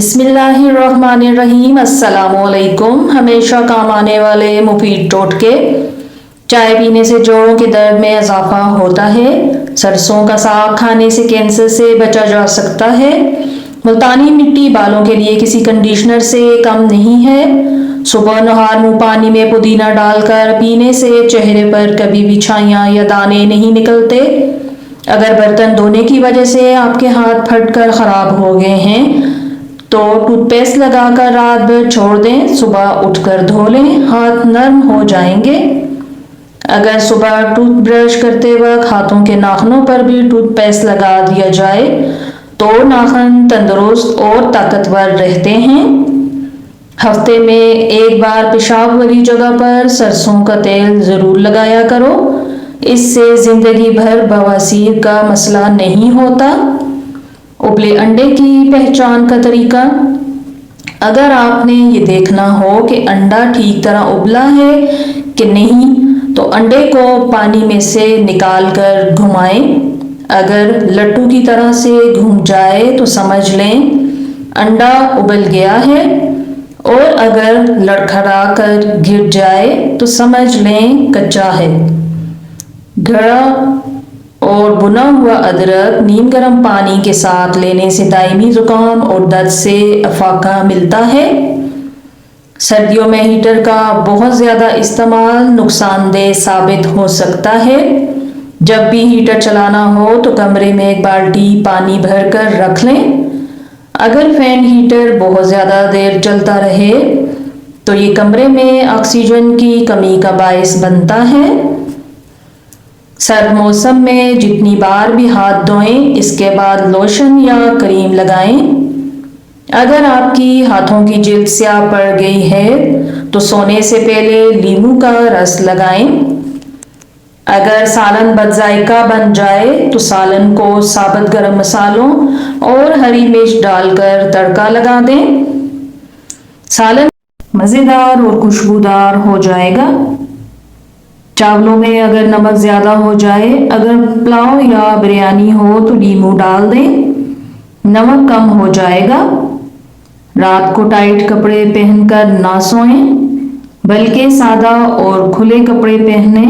बिस्मिल्लाहिर्रहमानिर्रहीम। अस्सलामुअलैकुम। हमेशा काम आने वाले मुफीद टोटके। चाय पीने से जोड़ों के दर्द में इजाफा होता है। सरसों का साग खाने से कैंसर से बचा जा सकता है। मुल्तानी मिट्टी बालों के लिए किसी कंडीशनर से कम नहीं है। सुबह नहार मुंह पानी में पुदीना डालकर पीने से चेहरे पर कभी भी छाइयाँ या दाने नहीं निकलते। अगर बर्तन धोने की वजह से आपके हाथ फटकर खराब हो गए हैं तो टूथपेस्ट लगाकर रात भर छोड़ दें, सुबह उठकर धो लें, हाथ नरम हो जाएंगे। अगर सुबह टूथ ब्रश करते वक्त हाथों के नाखूनों पर भी टूथपेस्ट लगा दिया जाए तो नाखून तंदुरुस्त और ताकतवर रहते हैं। हफ्ते में एक बार पेशाब वाली जगह पर सरसों का तेल ज़रूर लगाया करो, इससे ज़िंदगी भर बवासीर का मसला नहीं होता। उबले अंडे की पहचान का तरीका। अगर आपने ये देखना हो कि अंडा ठीक तरह उबला है कि नहीं तो अंडे को पानी में से निकाल कर घुमाएं। अगर लट्टू की तरह से घूम जाए तो समझ लें अंडा उबल गया है, और अगर लड़खड़ा कर गिर जाए तो समझ लें कच्चा है। गड़ा और भुना हुआ अदरक नीम गर्म पानी के साथ लेने से दायमी जुकाम और दर्द से अफाका मिलता है। सर्दियों में हीटर का बहुत ज़्यादा इस्तेमाल नुकसानदेह साबित हो सकता है। जब भी हीटर चलाना हो तो कमरे में एक बाल्टी पानी भर कर रख लें। अगर फैन हीटर बहुत ज़्यादा देर चलता रहे तो ये कमरे में ऑक्सीजन की कमी का बायस बनता है। सर्द मौसम में जितनी बार भी हाथ धोएं, इसके बाद लोशन या क्रीम लगाएं। अगर आपकी हाथों की जिल्द स्याह पड़ गई है तो सोने से पहले नींबू का रस लगाएं। अगर सालन बदजायका बन जाए तो सालन को साबुत गरम मसालों और हरी मिर्च डालकर तड़का लगा दें। सालन मज़ेदार और खुशबूदार हो जाएगा। चावलों में अगर नमक ज़्यादा हो जाए, अगर पुलाव या बिरयानी हो तो नींबू डाल दें, नमक कम हो जाएगा। रात को टाइट कपड़े पहनकर ना सोएं, बल्कि सादा और खुले कपड़े पहने।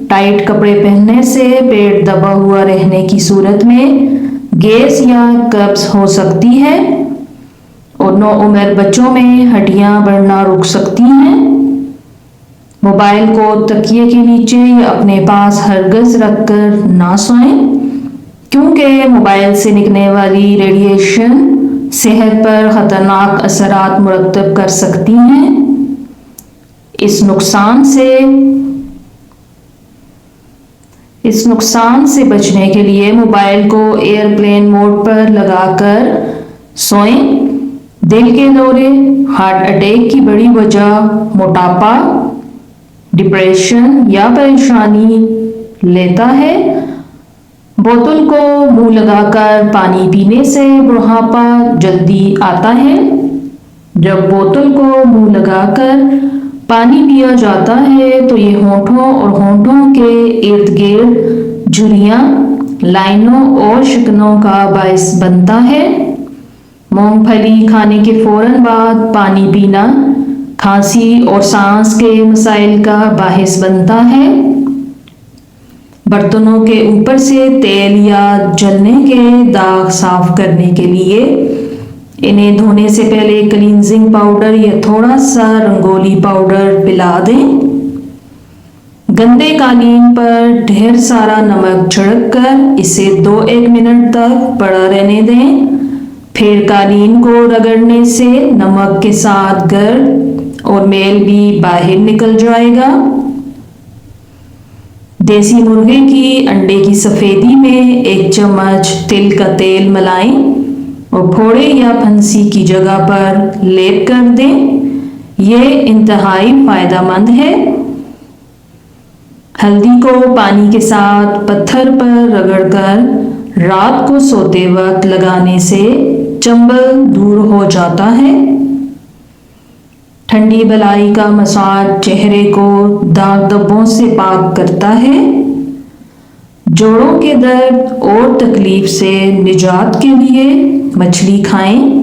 टाइट कपड़े पहनने से पेट दबा हुआ रहने की सूरत में गैस या कब्ज हो सकती है, और नौउम्र बच्चों में हड्डियां बढ़ना रुक सकती हैं। मोबाइल को तकिए के नीचे या अपने पास हरगिज़ रखकर ना सोएं, क्योंकि मोबाइल से निकलने वाली रेडिएशन सेहत पर ख़तरनाक असरात मुरतब कर सकती हैं। इस नुकसान से बचने के लिए मोबाइल को एयरप्लेन मोड पर लगाकर सोएं। दिल के दौरे, हार्ट अटैक की बड़ी वजह मोटापा, डिप्रेशन या परेशानी लेता है। बोतल को मुंह लगाकर पानी पीने से बुढ़ापा जल्दी आता है। जब बोतल को मुंह लगाकर पानी पिया जाता है तो ये होंठों और होंठों के इर्द गिर्द झुर्रियां, लाइनों और शिकनों का बायस बनता है। मूंगफली खाने के फौरन बाद पानी पीना खांसी और सांस के मसाइल का बाहिस बनता है। बर्तनों के ऊपर से तेल या जलने के दाग साफ करने के लिए इन्हें धोने से पहले क्लींजिंग पाउडर या थोड़ा सा रंगोली पाउडर मिला दें। गंदे कालीन पर ढेर सारा नमक छिड़क कर इसे 2-1 मिनट तक पड़ा रहने दें। फिर कालीन को रगड़ने से नमक के साथ गर्द और मैल भी बाहर निकल जाएगा। देसी मुर्गे की अंडे की सफ़ेदी में 1 चम्मच तिल का तेल मिलाएं और फोड़े या फंसी की जगह पर लेप कर दें। यह इंतहाई फायदेमंद है। हल्दी को पानी के साथ पत्थर पर रगड़कर रात को सोते वक्त लगाने से चंबल दूर हो जाता है। ठंडी बलाई का मसाज चेहरे को दाग धब्बों से पाक करता है। जोड़ों के दर्द और तकलीफ से निजात के लिए मछली खाएं।